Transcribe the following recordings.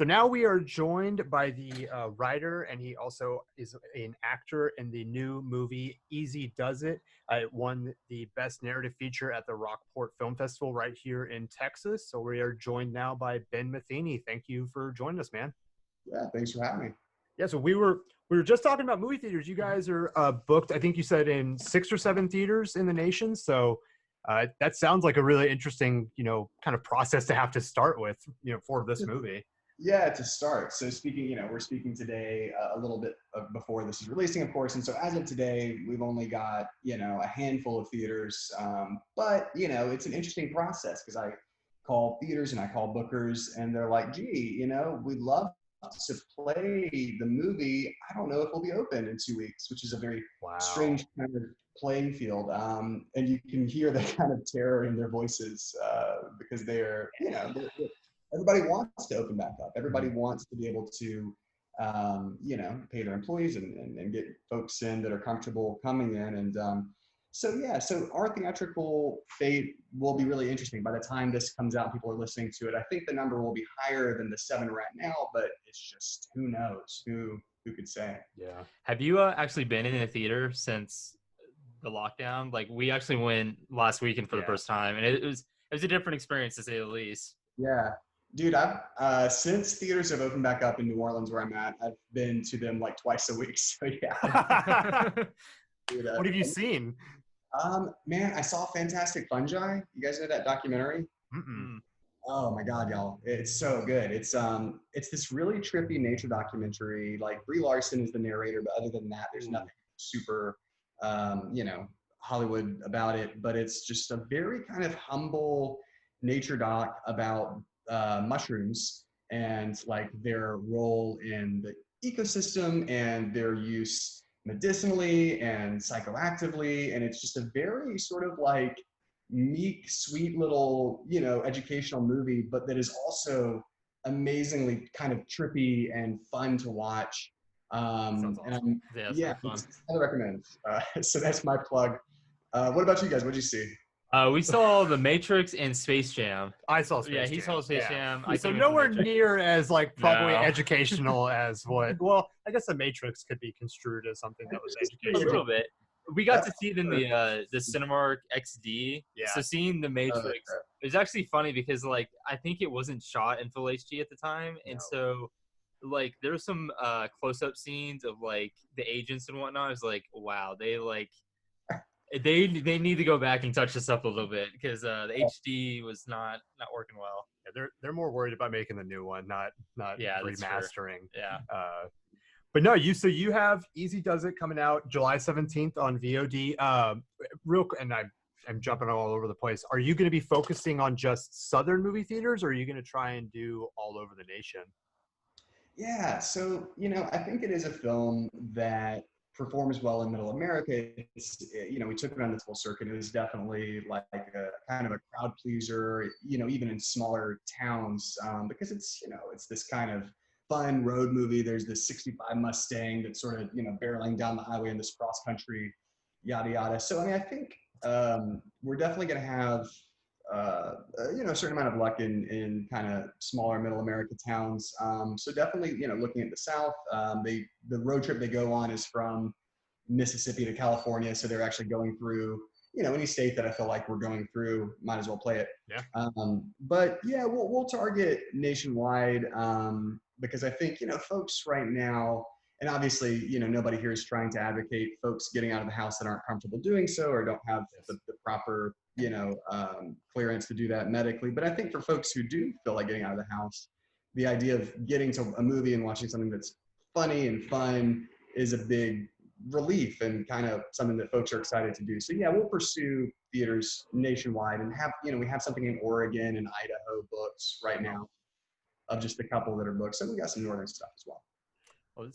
So now we are joined by the writer, and he also is an actor in the new movie Easy Does It. It won the Best Narrative Feature at the Rockport Film Festival right here in Texas. So we are joined now by Ben Matheny. Thank you for joining us, man. Yeah, thanks for having me. Yeah, so we were just talking about movie theaters. You guys are booked, I think you said, in 6 or 7 theaters in the nation. So that sounds like a really interesting, kind of process to have to start with, for this movie. Yeah, to start. So speaking, we're speaking today a little bit before this is releasing, of course. And so as of today, we've only got, a handful of theaters. But, it's an interesting process because I call theaters and I call bookers and they're like, gee, we'd love to play the movie. I don't know if we'll be open in 2 weeks, which is a very strange kind of playing field. And you can hear the kind of terror in their voices because they're everybody wants to open back up. Everybody wants to be able to, pay their employees and get folks in that are comfortable coming in. And so our theatrical fate will be really interesting. By the time this comes out, people are listening to it. I think the number will be higher than the 7 right now, but it's just, who knows? Who could say? Yeah. Have you actually been in a theater since the lockdown? Like, we actually went last weekend for the first time, and it was a different experience, to say the least. Yeah. Dude, I've since theaters have opened back up in New Orleans where I'm at, I've been to them like twice a week. So yeah. Dude, what have you seen? Man, I saw Fantastic Fungi. You guys know that documentary? Mm-mm. Oh my God, y'all. It's so good. It's this really trippy nature documentary. Like, Brie Larson is the narrator, but other than that, there's nothing super Hollywood about it. But it's just a very kind of humble nature doc about mushrooms and like their role in the ecosystem and their use medicinally and psychoactively. And it's just a very sort of like meek, sweet little, educational movie, but that is also amazingly kind of trippy and fun to watch. Sounds awesome. Yeah, I highly recommend. So that's my plug. What about you guys? What'd you see? We saw The Matrix and Space Jam. I saw Space Jam. Yeah, he saw Space Jam. So nowhere near as probably educational as what. Well, I guess The Matrix could be construed as something that was educational. A little bit. We got to see it in the Cinemark XD. Yeah. So seeing The Matrix, it was actually funny because I think it wasn't shot in full HD at the time, and so there were some close-up scenes of the agents and whatnot. I was like, wow, they need to go back and touch this up a little bit because the HD was not working well. Yeah, they're more worried about making the new one, not remastering. Yeah. But no, you have Easy Does It coming out July 17th on VOD. And I'm jumping all over the place. Are you going to be focusing on just Southern movie theaters, or are you going to try and do all over the nation? Yeah, so I think it is a film that performs well in Middle America. It's, we took it on the full circuit. It was definitely like a kind of a crowd pleaser, even in smaller towns, because it's this kind of fun road movie. There's this 65 Mustang that's sort of, barreling down the highway in this cross country, yada, yada. So, I think we're definitely going to have, a certain amount of luck in kind of smaller Middle America towns. So definitely, looking at the South, the road trip they go on is from Mississippi to California. So they're actually going through, any state that I feel like we're going through, might as well play it. Yeah. But yeah, we'll target nationwide because I think, folks right now, and obviously, nobody here is trying to advocate folks getting out of the house that aren't comfortable doing so or don't have the proper, clearance to do that medically. But I think for folks who do feel like getting out of the house, the idea of getting to a movie and watching something that's funny and fun is a big relief and kind of something that folks are excited to do. So yeah, we'll pursue theaters nationwide and have, we have something in Oregon and Idaho books right now of just a couple that are booked. So we got some northern stuff as well. Well,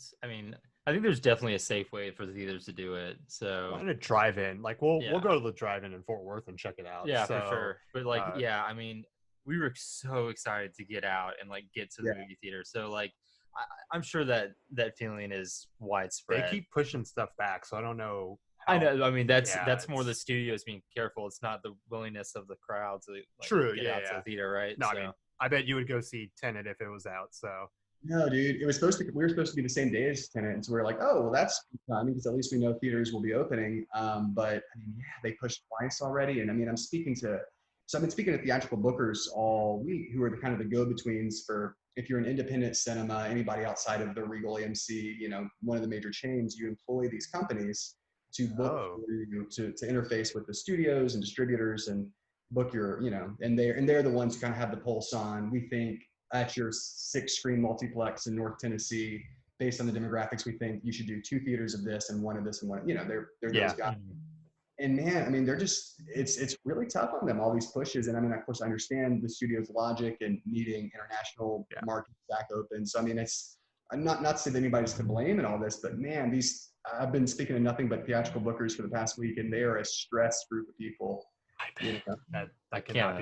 I think there's definitely a safe way for the theaters to do it. So I'm gonna drive-in. We'll go to the drive-in in Fort Worth and check it out. Yeah, for sure. But we were so excited to get out and get to the movie theater. So I'm sure that feeling is widespread. They keep pushing stuff back, so I don't know. I know. I mean, that's more the studios being careful. It's not the willingness of the crowd to true. Get out to the theater, right? No, so. I mean, I bet you would go see Tenet if it was out. So No, dude, it was we were supposed to be the same day as Tenet, and so we were like, oh, well, that's fun because at least we know theaters will be opening. But I mean, yeah, they pushed twice already, and I mean, so I've been speaking to theatrical bookers all week, who are the kind of the go-betweens for if you're an independent cinema, anybody outside of the Regal AMC, one of the major chains, you employ these companies to book for you, to interface with the studios and distributors and book your, and they're the ones who kind of have the pulse on. We think at your 6-screen multiplex in North Tennessee, based on the demographics, we think you should do 2 theaters of this and 1 of this and 1. They're those guys. And man, I mean, it's really tough on them, all these pushes. And I mean, of course, I understand the studio's logic and needing international markets back open. So I mean, I'm not to say that anybody's to blame in all this, but man, I've been speaking to nothing but theatrical bookers for the past week, and they are a stressed group of people. I can't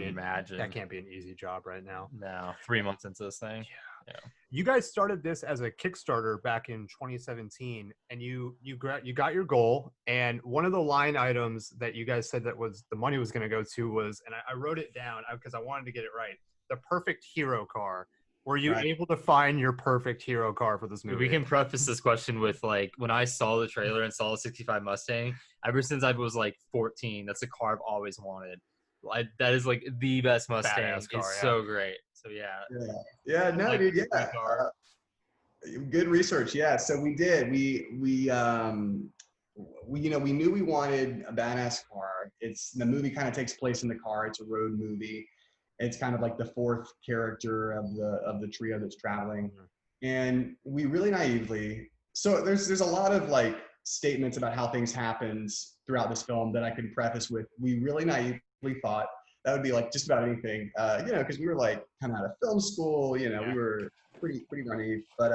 imagine. That can't be an easy job right now. No, 3 months into this thing. Yeah. You guys started this as a Kickstarter back in 2017, and you got your goal. And one of the line items that you guys said that was the money was going to go to was, and I wrote it down because I wanted to get it right, the perfect hero car. Were you able to find your perfect hero car for this movie? We can preface this question with, like, when I saw the trailer and saw the 65 Mustang, ever since I was like 14, that's a car I've always wanted. That is like the best Mustang. It's so great. So good research. Yeah, so we did. We knew we wanted a badass car. The movie kind of takes place in the car. It's a road movie. It's kind of like the 4th character of the trio that's traveling. And we really naively, so there's a lot of like statements about how things happened throughout this film that I could preface with, we really naively thought that would be like just about anything, because we were like coming out of film school, we were pretty naive. But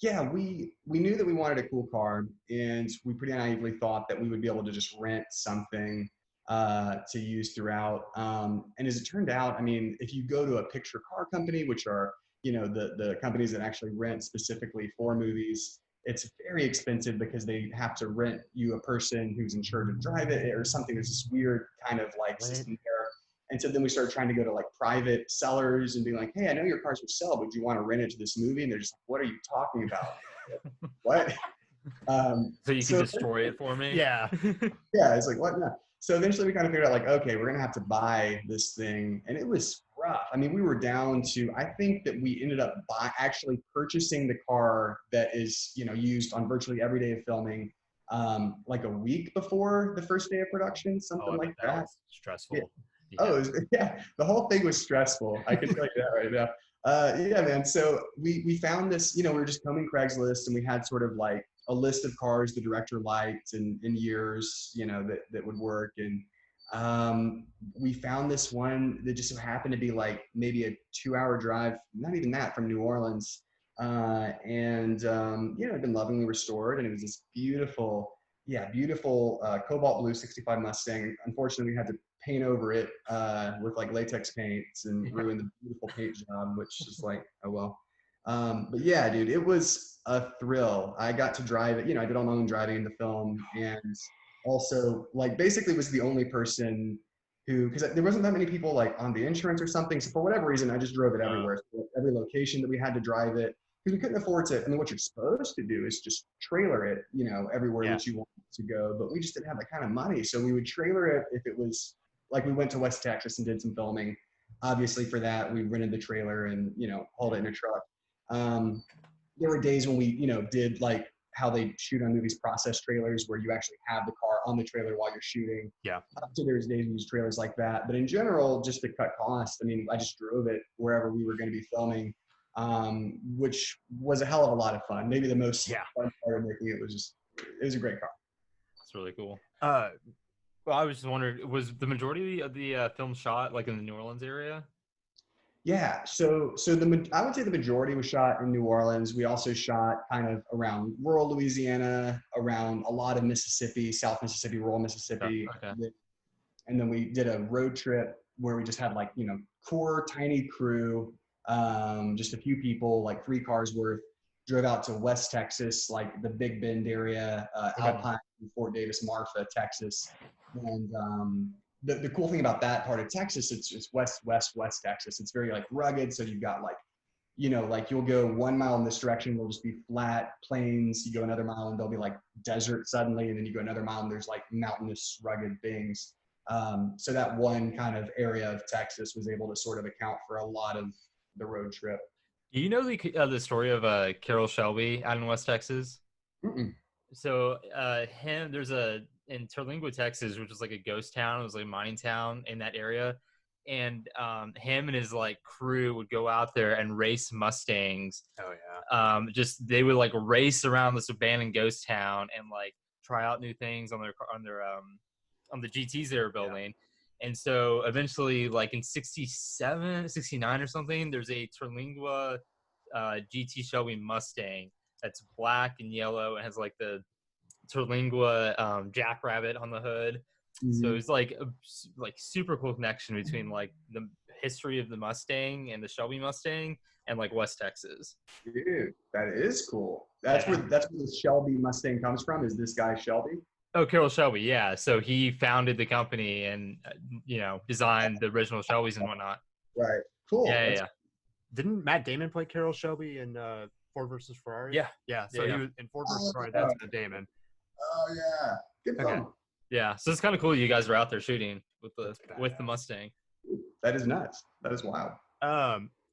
we knew that we wanted a cool car, and we pretty naively thought that we would be able to just rent something to use throughout. And as it turned out, I mean, if you go to a picture car company, which are, the companies that actually rent specifically for movies, it's very expensive because they have to rent you a person who's insured to drive it or something. There's this weird kind of like system there. And so then we started trying to go to like private sellers and be like, hey, I know your cars for sale, but do you want to rent it to this movie? And they're just like, what are you talking about? What? So you can destroy it for me? Yeah. Yeah, it's like, what? No. So eventually we kind of figured out like, okay, we're going to have to buy this thing. And it was rough. I mean, we were down to, I think that we ended up actually purchasing the car that is, used on virtually every day of filming, like a week before the first day of production, something like that. Was stressful. Yeah. The whole thing was stressful. I can tell you that right now. Yeah, man. So we found this, we were just combing Craigslist, and we had sort of like a list of cars the director liked in years, that would work. And we found this one that just so happened to be like maybe a 2-hour drive, not even that, from New Orleans. It had been lovingly restored, and it was this beautiful cobalt blue 65 Mustang. Unfortunately, we had to paint over it with like latex paints and ruin the beautiful paint job, which is like, oh well. But yeah, dude, it was a thrill. I got to drive it. I did all my own driving in the film, and also like basically was the only person who, because there wasn't that many people like on the insurance or something. So for whatever reason, I just drove it everywhere. So every location that we had to drive it, because we couldn't afford to. I mean, what you're supposed to do is just trailer it, everywhere that you want to go. But we just didn't have that kind of money. So we would trailer it if it was like we went to West Texas and did some filming. Obviously for that, we rented the trailer and, hauled it in a truck. There were days when we, did like how they shoot on movies, process trailers, where you actually have the car on the trailer while you're shooting. Yeah. So there's days we use trailers like that. But in general, just to cut costs, I mean, I just drove it wherever we were going to be filming, which was a hell of a lot of fun. Maybe the most fun part of making it was it was a great car. That's really cool. Well, I was just wondering, was the majority of the film shot like in the New Orleans area? Yeah, so I would say the majority was shot in New Orleans. We also shot kind of around rural Louisiana, around a lot of Mississippi, South Mississippi, rural Mississippi. Okay. And then we did a road trip where we just had like, core tiny crew, just a few people, like 3 cars worth, drove out to West Texas, like the Big Bend area, Alpine, Fort Davis, Marfa, Texas. And the cool thing about that part of Texas, it's west Texas. It's very like rugged. So you've got like, like you'll go 1 mile in this direction, there'll just be flat plains. You go another mile and there'll be like desert suddenly. And then you go another mile and there's like mountainous, rugged things. So that one kind of area of Texas was able to sort of account for a lot of the road trip. Do you know the story of Carroll Shelby out in West Texas? Mm-mm. So there's in Terlingua, Texas, which is like a ghost town. It was like a mining town in that area. And him and his like crew would go out there and race Mustangs. Oh yeah. They would like race around this abandoned ghost town and like try out new things on the GTs they were building. Yeah. And so eventually, like in 67, 69 or something, there's a Terlingua GT Shelby Mustang that's black and yellow and has like the Terlingua jackrabbit on the hood. Mm-hmm. So it's like super cool connection between like the history of the Mustang and the Shelby Mustang and like West Texas. Dude, that is cool. That's where the Shelby Mustang comes from. Is this guy Shelby? Oh, Carroll Shelby, yeah. So he founded the company and designed the original Shelbys and whatnot. Right. Cool. Yeah. Didn't Matt Damon play Carroll Shelby in Ford versus Ferrari? Yeah. So he was in Ford versus Ferrari. That's Matt Damon. Oh yeah. Good film. Okay. Yeah. So it's kind of cool you guys were out there shooting with the Mustang. That is nuts. That is wild.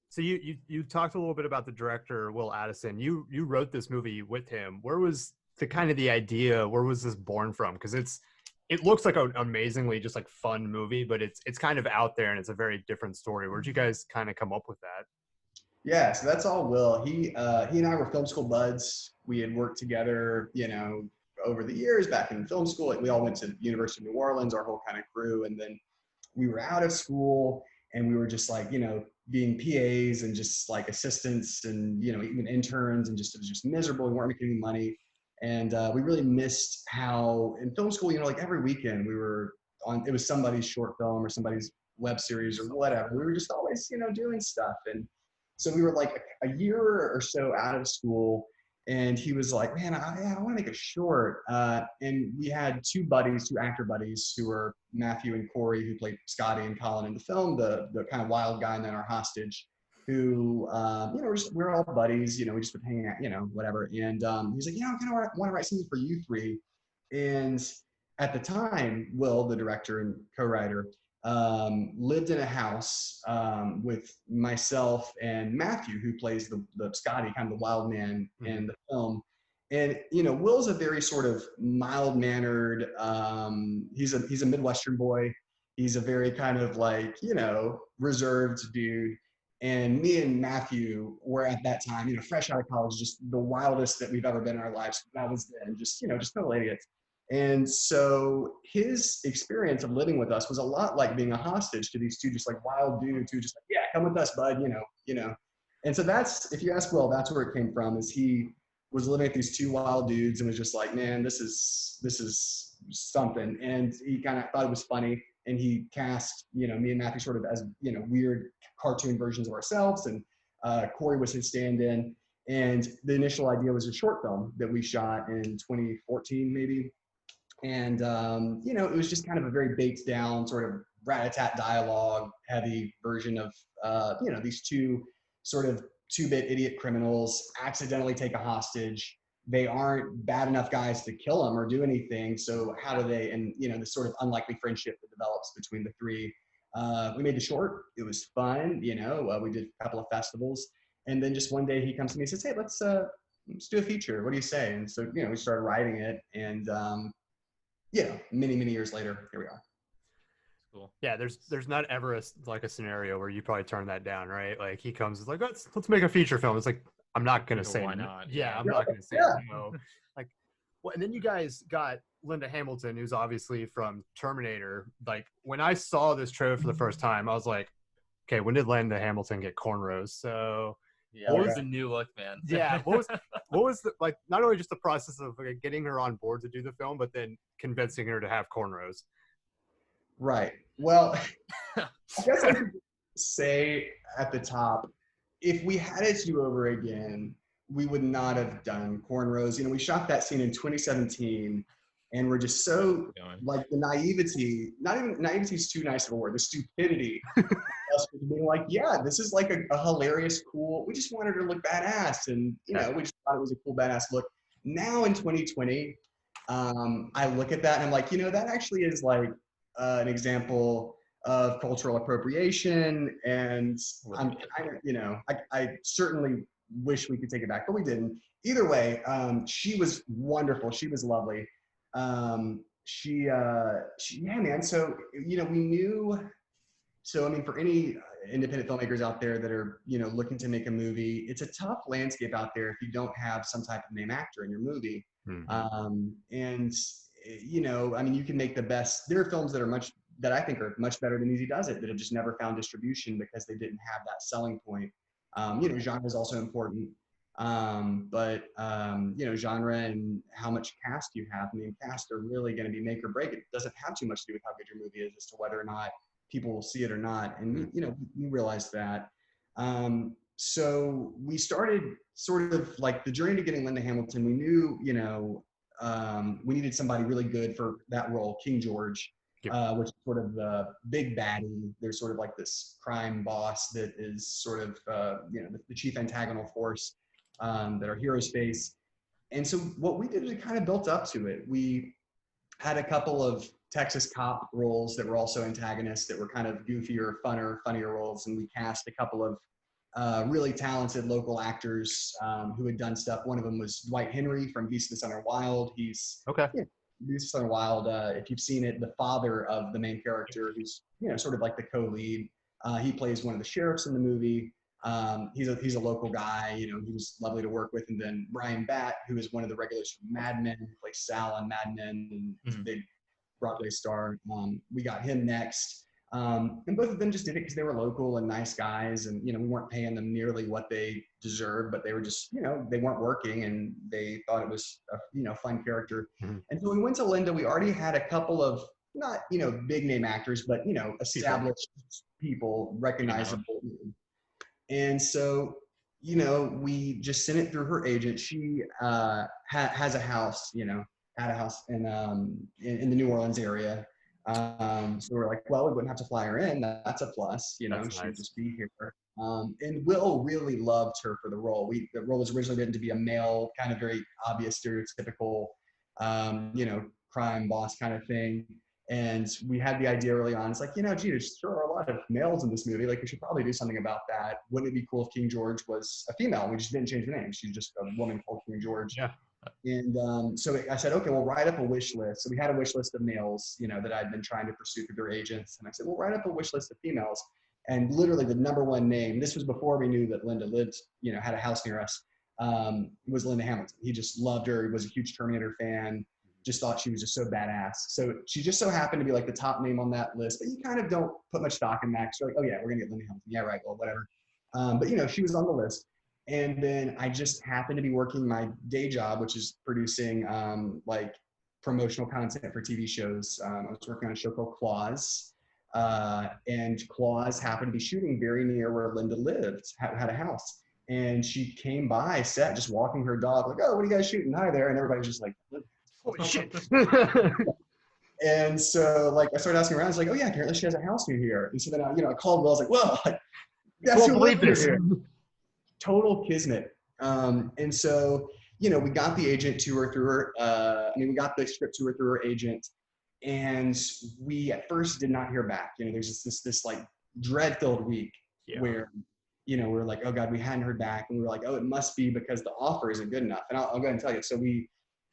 So you talked a little bit about the director Will Addison. You wrote this movie with him. Where was the idea? Where was this born from? Because it looks like an amazingly just like fun movie, but it's kind of out there and it's a very different story. Where'd you guys kind of come up with that? Yeah, so that's all Will. He and I were film school buds. We had worked together, over the years back in film school. We all went to the University of New Orleans, our whole kind of crew, and then we were out of school and we were just like, being PAs and just like assistants and, even interns, and it was just miserable. We weren't making any money. And we really missed how in film school, like every weekend we were it was somebody's short film or somebody's web series or whatever. We were just always, doing stuff. And so we were like a year or so out of school, and he was like, man, I want to make a short. And we had two actor buddies who were Matthew and Corey, who played Scotty and Colin in the film, the kind of wild guy and then our hostage, who, we're all buddies, we just would hang out, whatever. And he's like, I kind of want to write something for you three. And at the time, Will, the director and co-writer, lived in a house with myself and Matthew, who plays the Scotty, kind of the wild man in the film. And Will's a very sort of mild-mannered. He's a Midwestern boy. He's a very kind of like reserved dude. And me and Matthew were at that time, fresh out of college, just the wildest that we've ever been in our lives. That was then, just total idiots. And so his experience of living with us was a lot like being a hostage to these two just like wild dudes who just like, yeah, come with us, bud, And so that's, if you ask Will, that's where it came from, is he was living with these two wild dudes and was just like, man, this is something. And he kind of thought it was funny. And he cast, me and Matthew sort of as, weird cartoon versions of ourselves. And Corey was his stand-in. And the initial idea was a short film that we shot in 2014, maybe. And, it was just kind of a very baked down sort of rat-a-tat dialogue heavy version of, these two sort of two-bit idiot criminals accidentally take a hostage. They aren't bad enough guys to kill them or do anything. So how do they, and, this sort of unlikely friendship that develops between the three. We made the short. It was fun. We did a couple of festivals. And then just one day he comes to me and says, hey, let's do a feature. What do you say? And so, we started writing it. And, many, many years later, here we are. Cool. Yeah, there's not ever a scenario where you probably turn that down, right? Like he comes, it's like, let's make a feature film. It's like, I'm not gonna say why not. Yeah, I'm not gonna say no. Like, well, and then you guys got Linda Hamilton, who's obviously from Terminator. Like when I saw this trailer for the first time, I was like, okay, when did Linda Hamilton get cornrows? So yeah, what was the new look, man? Yeah, what was the, like, not only just the process of like, getting her on board to do the film, but then convincing her to have cornrows? Right. Well, I guess I could say at the top, if we had it do over again, we would not have done cornrows. We shot that scene in 2017, And we're just so, like, the naivety, not even, naivety is too nice of a word, the stupidity of us being like, yeah, this is like a hilarious, cool, we just wanted her to look badass. And, you know, we just thought it was a cool, badass look. Now in 2020, I look at that and I'm like, you know, that actually is like an example of cultural appropriation. And I'm kind of, you know, I certainly wish we could take it back, but we didn't. Either way, she was wonderful. She was lovely. Yeah, man. So, you know, we knew, so, I mean, for any independent filmmakers out there that are, you know, looking to make a movie, it's a tough landscape out there if you don't have some type of name actor in your movie. And, you know, I mean, you can make the best, there are films that are that I think are much better than Easy Does It, that have just never found distribution because they didn't have that selling point. You know, genre is also important. You know, genre and how much cast you have. I mean, cast are really going to be make or break. It doesn't have too much to do with how good your movie is as to whether or not people will see it or not. And we, you know, we realized that. So we started sort of like the journey to getting Linda Hamilton. We knew, you know, we needed somebody really good for that role, King George, which is sort of the big baddie. There's sort of like this crime boss that is sort of, you know, the chief antagonal force that our heroes face. And so what we did is we kind of built up to it. We had a couple of Texas cop roles that were also antagonists that were kind of goofier, funnier roles. And we cast a couple of really talented local actors who had done stuff. One of them was Dwight Henry from Beast of the Southern Wild. He's Beast of the Southern Wild. If you've seen it, the father of the main character, who's, you know, sort of like the co-lead. He plays one of the sheriffs in the movie. He's a local guy. You know, he was lovely to work with. And then Brian Batt, who is one of the regulars from Mad Men, who plays Sal on Mad Men, and is a big Broadway star. We got him next. And both of them just did it because they were local and nice guys. And, you know, we weren't paying them nearly what they deserved, but they were just, you know, they weren't working and they thought it was a, you know, fun character. And so we went to Linda. We already had a couple of, not, you know, big name actors, but, you know, established people, recognizable. And so, you know, we just sent it through her agent. She has a house, you know, had a house in the New Orleans area. So we're like, well, we wouldn't have to fly her in. That's a plus, you know, she would just be here. And Will really loved her for the role. The role was originally written to be a male, kind of very obvious, stereotypical, you know, crime boss kind of thing. And we had the idea early on. It's like, you know, gee, there sure are a lot of males in this movie. Like, we should probably do something about that. Wouldn't it be cool if King George was a female? We just didn't change the name. She's just a woman called King George. Yeah. And so I said, okay, we'll write up a wish list. So we had a wish list of males, you know, that I'd been trying to pursue through their agents. And I said, we'll write up a wish list of females. And literally the number one name, this was before we knew that Linda lived, you know, had a house near us, was Linda Hamilton. He just loved her. He was a huge Terminator fan. Just thought she was just so badass. So she just so happened to be like the top name on that list, but you kind of don't put much stock in that. Because you're like, oh yeah, we're gonna get Linda Hamilton. Yeah, right, well, whatever. But you know, she was on the list. And then I just happened to be working my day job, which is producing like promotional content for TV shows. I was working on a show called Claws. And Claws happened to be shooting very near where Linda lived, had a house. And she came by set, just walking her dog, like, oh, what are you guys shooting? Hi there. And everybody's just like, holy shit. And so, like, I started asking around. I was like, oh yeah, apparently she has a house near here. And so then I called Will. I was like, well, guess who lives here? Total kismet. And so, you know, we got the agent to her through her, we got the script to her through her agent. And we at first did not hear back. You know, there's this like dread-filled week where, you know, we're like, oh God, we hadn't heard back. And we were like, oh, it must be because the offer isn't good enough. And I'll go ahead and tell you. So we,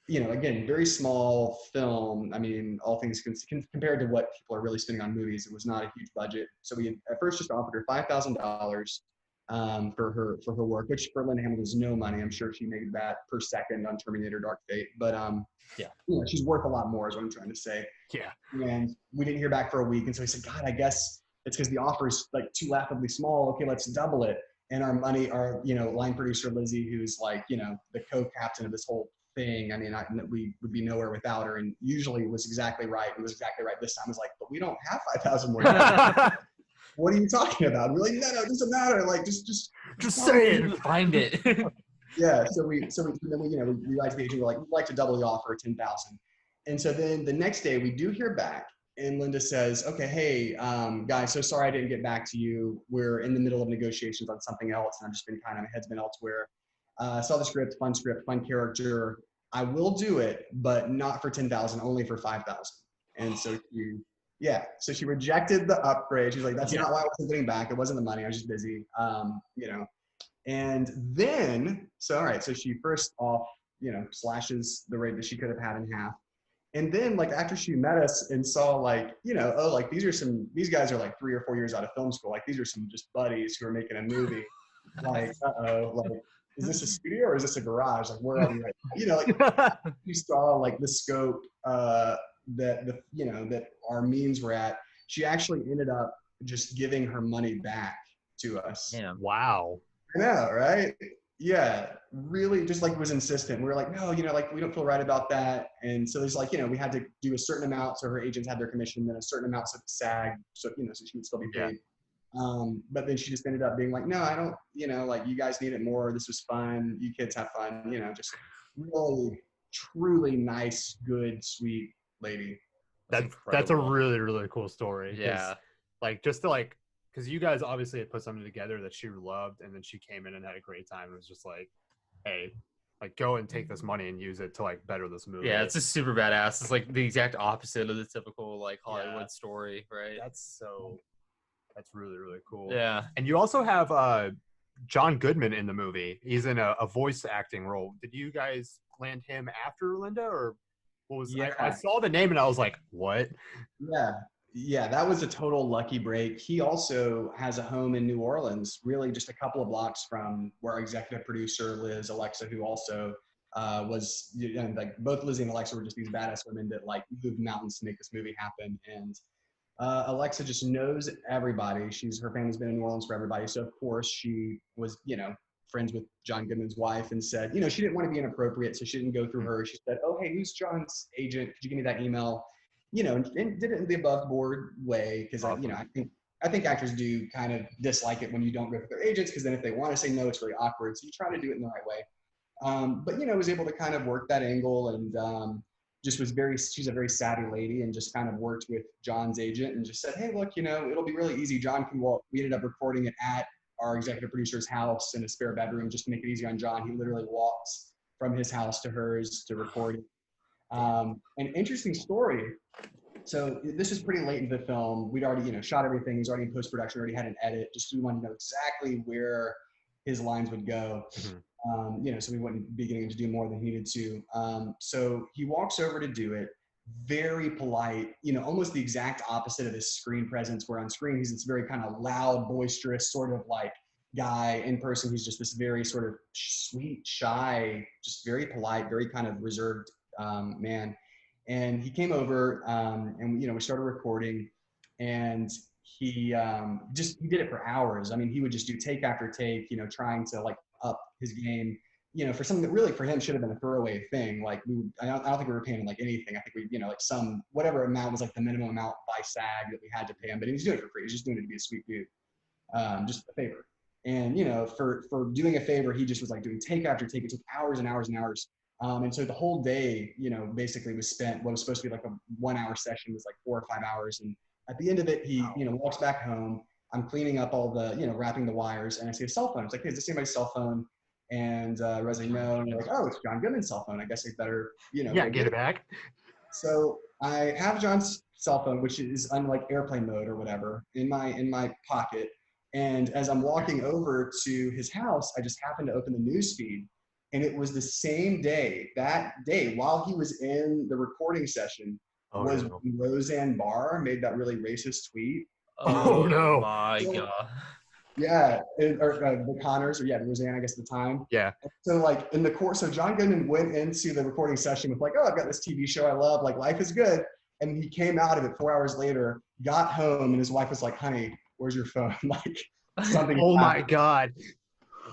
you know, again, very small film. I mean, all things compared to what people are really spending on movies, it was not a huge budget. So we at first just offered her $5,000 for her work, which for Linda Hamilton is no money. I'm sure she made that per second on Terminator Dark Fate. But you know, she's worth a lot more is what I'm trying to say. Yeah. And we didn't hear back for a week. And so we said, God, I guess it's because the offer is like too laughably small. Okay, let's double it. And our you know, line producer Lizzie, who's like, you know, the co-captain of this whole thing. I mean, we would be nowhere without her. And usually it was exactly right. It was exactly right. This time I was like, but we don't have 5,000 more. What are you talking about? And we're like, no, it doesn't matter. Like, just say it and find it. Yeah. So then we, you know, we write to the agent. We're like, we'd like to double the offer, 10,000. And so then the next day we do hear back, and Linda says, okay, hey, guys, so sorry I didn't get back to you. We're in the middle of negotiations on something else, and I've just been my head's been elsewhere. Saw the script, fun character. I will do it, but not for 10,000, only for 5,000. And so so she rejected the upgrade. She's like, that's not why I wasn't getting back. It wasn't the money. I was just busy, And then, all right, so she first off, slashes the rate that she could have had in half. And then like after she met us and saw like, these guys are like 3 or 4 years out of film school. Like these are some just buddies who are making a movie. Like, like, is this a studio or is this a garage? Like, where are we right now? Like you saw like the scope that our means were at. She actually ended up just giving her money back to us. Damn. Wow. I know, right? Yeah, really just like was insistent. We were like, no, like we don't feel right about that. And so there's like, we had to do a certain amount. So her agents had their commission, then a certain amount so SAG, so so she would still be paid. But then she just ended up being like, no, I don't, like you guys need it more. This was fun. You kids have fun, just really, truly nice, good, sweet lady. That's a really, really cool story. Yeah. Like just to like, because you guys obviously had put something together that she loved, and then she came in and had a great time. It was just like, hey, like go and take this money and use it to like better this movie. Yeah, it's just super badass. It's like the exact opposite of the typical like Hollywood story, right? That's really, really cool. Yeah. And you also have John Goodman in the movie. He's in a voice acting role. Did you guys land him after Linda, or what was? Yeah. I saw the name and I was like, what? Yeah, that was a total lucky break. He also has a home in New Orleans, really just a couple of blocks from where our executive producer lives, Alexa, who also was, like both Lizzie and Alexa were just these badass women that like moved mountains to make this movie happen. And Alexa just knows everybody. Her family's been in New Orleans for everybody. So of course she was, friends with John Goodman's wife and said, she didn't want to be inappropriate. So she didn't go through her. She said, oh, hey, who's John's agent? Could you give me that email? And did it in the above board way. Cause I think actors do kind of dislike it when you don't go through their agents. Cause then if they want to say no, it's really awkward. So you try to do it in the right way. But was able to kind of work that angle and, she's a very savvy lady and just kind of worked with John's agent and just said, hey, look, it'll be really easy. John can walk. We ended up recording it at our executive producer's house in a spare bedroom just to make it easy on John. He literally walks from his house to hers to record it. An interesting story. So this is pretty late in the film. We'd already, shot everything. He was already in post-production, already had an edit. Just we wanted to know exactly where his lines would go. So we wouldn't be getting him to do more than he needed to. So he walks over to do it, very polite, almost the exact opposite of his screen presence, where on screen he's this very kind of loud, boisterous sort of like guy. In person, he's just this very sort of sweet, shy, just very polite, very kind of reserved man. And he came over and, we started recording, and he did it for hours. I mean, he would just do take after take, trying to like up his game, for something that really for him should have been a throwaway thing. Like I don't think we were paying him like anything. I think we, like some, whatever amount was like the minimum amount by SAG that we had to pay him, but he was doing it for free. He was just doing it to be a sweet dude, just a favor. And, for doing a favor, he just was like doing take after take. It took hours and hours and hours. And so the whole day, basically was spent, what was supposed to be like a 1 hour session was like 4 or 5 hours. And at the end of it, he, walks back home. I'm cleaning up all the, wrapping the wires, and I see a cell phone. It's like, hey, is this anybody's cell phone? And Red's like, no. And they're like, oh, it's John Goodman's cell phone. I guess I better, get it back. So I have John's cell phone, which is on like airplane mode or whatever, in my pocket. And as I'm walking over to his house, I just happened to open the news feed. And it was the same day, that day, while he was in the recording session, when Roseanne Barr made that really racist tweet. Oh, no. My God. Yeah, or the Connors, or Roseanne, I guess at the time. Yeah. So like in the course, so John Goodman went into the recording session with like, oh, I've got this TV show I love, like life is good. And he came out of it 4 hours later, got home, and his wife was like, honey, where's your phone? Like something. Oh my God.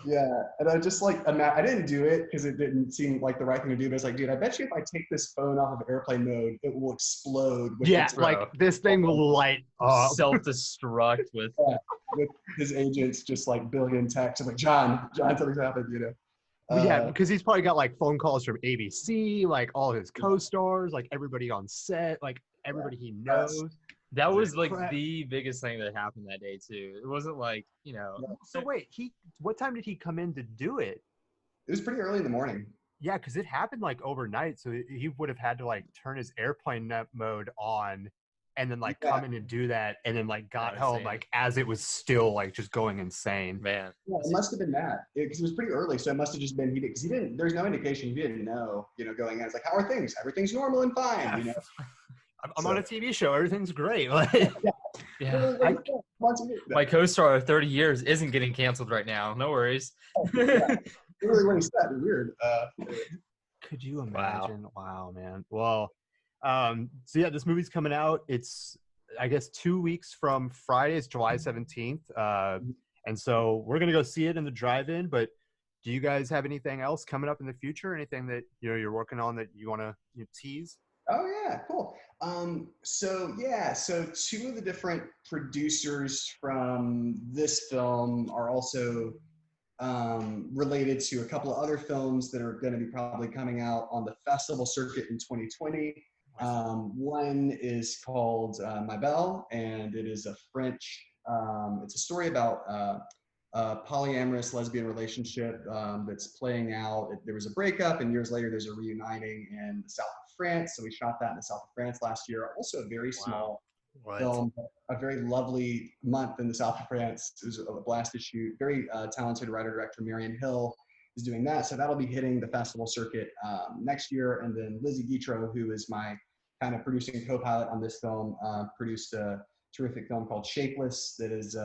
Yeah, and I just like, I didn't do it because it didn't seem like the right thing to do, but it's like, dude, I bet you if I take this phone off of airplane mode, it will explode. This thing will light up. Self-destruct with his agents just like billion texts. I'm like, John, something's happened, Well, yeah, because he's probably got like phone calls from ABC, like all his co-stars, like everybody on set, like everybody he knows. That was like Crap. the biggest thing that happened that day too. It wasn't like, you know. So wait, what time did he come in to do it? It was pretty early in the morning. Yeah, because it happened like overnight, so he would have had to like turn his airplane mode on, and then like come in and do that, and then like got home like as it was still like just going insane. Man, yeah, it must have been that because it was pretty early, so it must have just been because he didn't. There's no indication he didn't know. You know, going in, it's like, how are things? Everything's normal and fine. You know, I'm on a TV show. Everything's great. yeah. My co-star of 30 years isn't getting canceled right now. No worries. Really, when he said weird. Could you imagine? Wow, man. Well, so yeah, this movie's coming out. It's, I guess, 2 weeks from Friday. It's July 17th. And so we're going to go see it in the drive-in. But do you guys have anything else coming up in the future? Anything that, you know, you're working on that you want to tease? Oh yeah, cool. So two of the different producers from this film are also related to a couple of other films that are going to be probably coming out on the festival circuit in 2020. One is called My Belle, and it is a French, it's a story about a polyamorous lesbian relationship that's playing out. There was a breakup, and years later there's a reuniting in the south of France. So we shot that in the south of France last year. Also a very small film, a very lovely month in the south of France. It was a blast to shoot. Very talented writer-director Marion Hill is doing that. So that'll be hitting the festival circuit next year. And then Lizzie Guitro, who is my kind of producing co-pilot on this film, produced a terrific film called Shapeless that is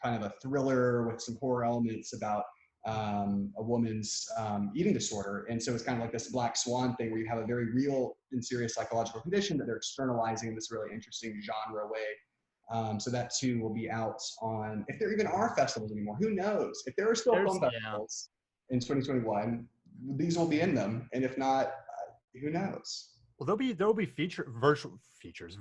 kind of a thriller with some horror elements about a woman's eating disorder. And so it's kind of like this black swan thing where you have a very real and serious psychological condition that they're externalizing in this really interesting genre way. So that too will be out on, if there even are festivals anymore, who knows? If there are still film festivals in 2021, these will be in them. And if not, who knows? Well, there'll be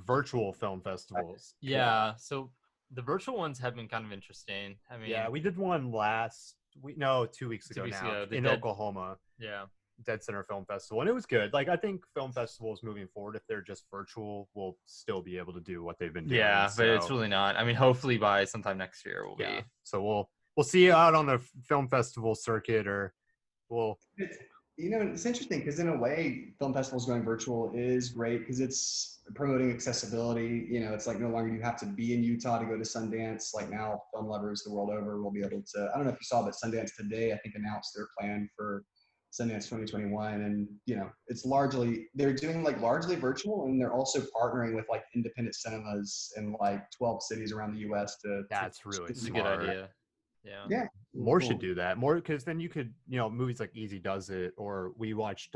virtual film festivals. Yeah. So the virtual ones have been kind of interesting. I mean, yeah, we did one 2 weeks ago in Oklahoma. Yeah. Dead Center Film Festival, and it was good. Like, I think film festivals moving forward, if they're just virtual, will still be able to do what they've been doing. Yeah, but it's really not. I mean, hopefully by sometime next year we'll be. So we'll see you out on the film festival circuit, or we'll. You know, it's interesting because in a way, film festivals going virtual is great because it's promoting accessibility. You know, it's like no longer do you have to be in Utah to go to Sundance. Like now, film lovers the world over will be able to. I don't know if you saw, but Sundance today, I think, announced their plan for Sundance 2021, and you know, it's they're doing like largely virtual, and they're also partnering with like independent cinemas in like 12 cities around the U.S. That's really a good idea. Yeah. More should do that. More, because then you could, you know, movies like Easy Does It, or we watched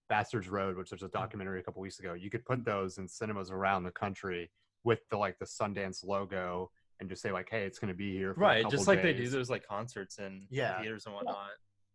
Bastards Road, which was a documentary a couple weeks ago. You could put those in cinemas around the country with the Sundance logo and just say like, hey, it's going to be here for a couple just like days. they do those like concerts and theaters and whatnot.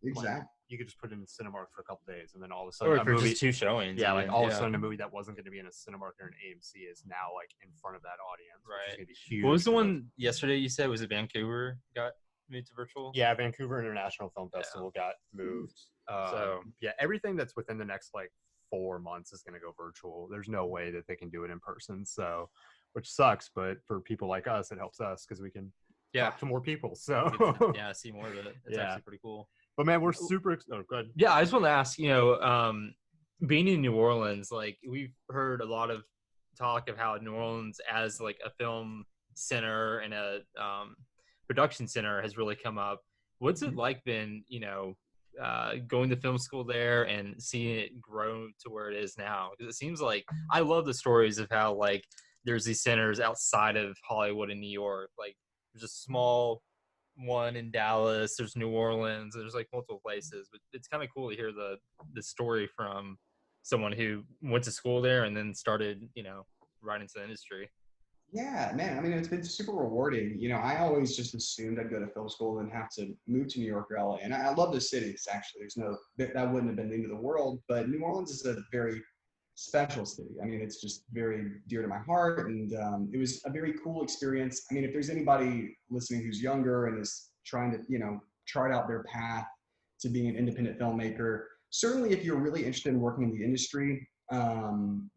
Exactly. Like, you could just put it in the Cinemark for a couple days, and then all of a sudden, or for just 2 showings. Yeah, like all of a sudden, a movie that wasn't going to be in a Cinemark or an AMC is now like in front of that audience. Right. Which is going to be huge. What was the one yesterday you said? Was it Vancouver got moved to virtual? Yeah, Vancouver International Film Festival got moved. So yeah, everything that's within the next like 4 months is going to go virtual. There's no way that they can do it in person. So, which sucks, but for people like us, it helps us because we can talk to more people. So see more of it. It's actually pretty cool. But man, we're super. Oh, good. Yeah, I just want to ask, you know, being in New Orleans, like we've heard a lot of talk of how New Orleans as like a film center and a production center has really come up. What's it like been, you know, going to film school there and seeing it grow to where it is now? Because it seems like I love the stories of how like there's these centers outside of Hollywood and New York. Like there's a small one in Dallas, there's New Orleans, there's like multiple places, but it's kind of cool to hear the story from someone who went to school there and then started, you know, right into the industry. Yeah, man. I mean, it's been super rewarding. You know, I always just assumed I'd go to film school and have to move to New York or LA. And I love those cities, actually. That wouldn't have been the end of the world. But New Orleans is a very special city. I mean, it's just very dear to my heart. And it was a very cool experience. I mean, if there's anybody listening who's younger and is trying to, you know, chart out their path to being an independent filmmaker. Certainly, if you're really interested in working in the industry,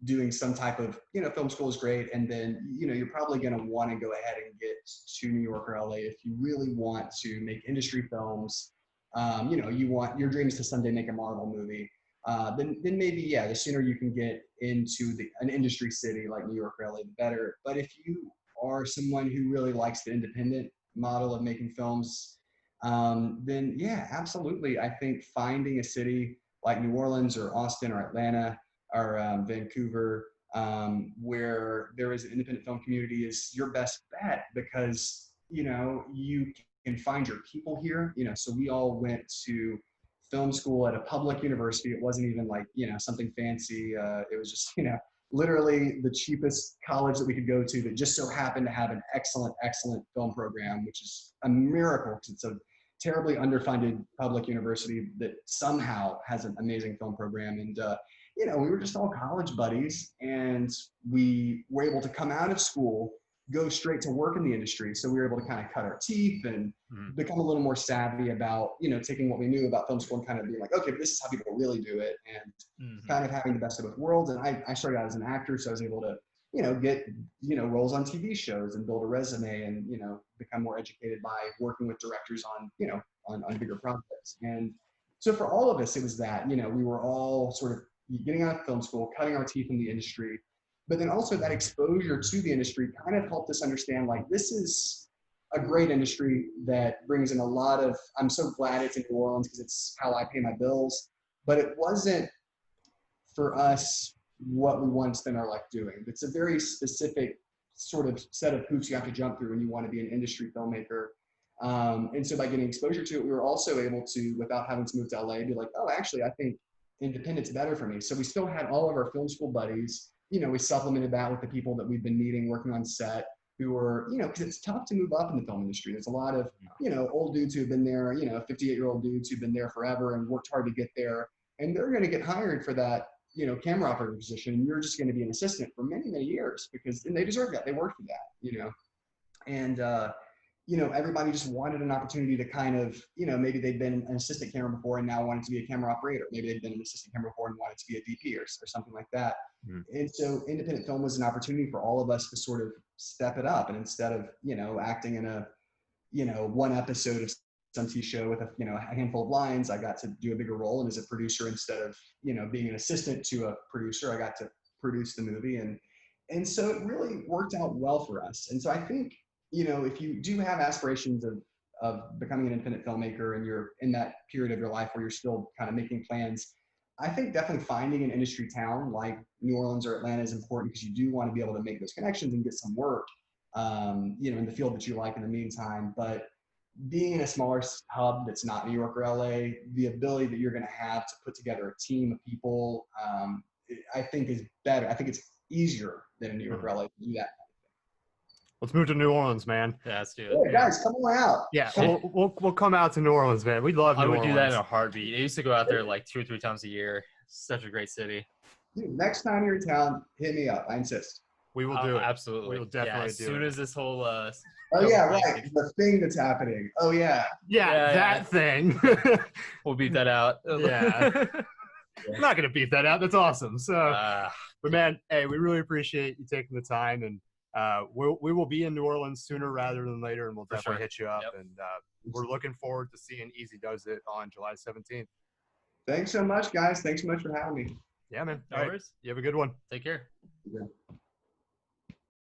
doing some type of, film school is great. And then, you're probably going to want to go ahead and get to New York or LA if you really want to make industry films. You want, your dream is to someday make a Marvel movie. Then maybe, yeah, the sooner you can get into an industry city like New York or LA, the better. But if you are someone who really likes the independent model of making films, then yeah, absolutely. I think finding a city like New Orleans or Austin or Atlanta or Vancouver, where there is an independent film community is your best bet, because, you can find your people here. So we all went to film school at a public university. It wasn't even like, something fancy. It was just, literally the cheapest college that we could go to that just so happened to have an excellent film program, which is a miracle because it's a terribly underfunded public university that somehow has an amazing film program. And, we were just all college buddies, and we were able to come out of school, go straight to work in the industry. So we were able to kind of cut our teeth and become a little more savvy about, taking what we knew about film school and kind of being like, okay, but this is how people really do it, and kind of having the best of both worlds. And I started out as an actor, so I was able to, get, roles on TV shows and build a resume and, become more educated by working with directors on, on bigger projects. And so for all of us, it was that, we were all sort of getting out of film school, cutting our teeth in the industry. But then also that exposure to the industry kind of helped us understand, like, this is a great industry that brings in a lot of, I'm so glad it's in New Orleans because it's how I pay my bills, but it wasn't for us what we want to spend our life doing. It's a very specific sort of set of hoops you have to jump through when you want to be an industry filmmaker. And so by getting exposure to it, we were also able to, without having to move to LA, be like, oh, actually, I think independent's better for me. So we still had all of our film school buddies. We supplemented that with the people that we've been meeting, working on set, who were, because it's tough to move up in the film industry. There's a lot of, old dudes who've been there, 58-year-old dudes who've been there forever and worked hard to get there. And they're going to get hired for that, camera operator position. And you're just going to be an assistant for many, many years and they deserve that. They worked for that, and, everybody just wanted an opportunity to kind of, maybe they'd been an assistant camera before and now wanted to be a camera operator. Maybe they'd been an assistant camera before and wanted to be a DP or something like that. And so independent film was an opportunity for all of us to sort of step it up. And instead of, acting in a, one episode of some TV show with a handful of lines, I got to do a bigger role. And as a producer, instead of, being an assistant to a producer, I got to produce the movie. And so it really worked out well for us. And so I think, if you do have aspirations of becoming an independent filmmaker and you're in that period of your life where you're still kind of making plans, I think definitely finding an industry town like New Orleans or Atlanta is important, because you do want to be able to make those connections and get some work, in the field that you like in the meantime. But being in a smaller hub that's not New York or LA, the ability that you're going to have to put together a team of people, I think is better. I think it's easier than in New York or LA to do that. Let's move to New Orleans, man. Yeah, let's do it. Yeah, guys, come on out. Yeah, we'll come out to New Orleans, man. We love New Orleans. I would do that in a heartbeat. I used to go out there like 2 or 3 times a year. Such a great city. Dude, next time you're in town, hit me up. I insist. We will do it. Absolutely. We will definitely do it. As soon as this whole oh yeah, right. The thing that's happening. Oh yeah. Yeah, that thing. We'll beat that out. Yeah. I'm not gonna beat that out. That's awesome. So, but man, hey, we really appreciate you taking the time, and we will be in New Orleans sooner rather than later, and we'll definitely hit you up. Yep. And we're looking forward to seeing Easy Does It on July 17th. Thanks so much, guys. Thanks so much for having me. Yeah, man. No worries. You have a good one. Take care. Yeah.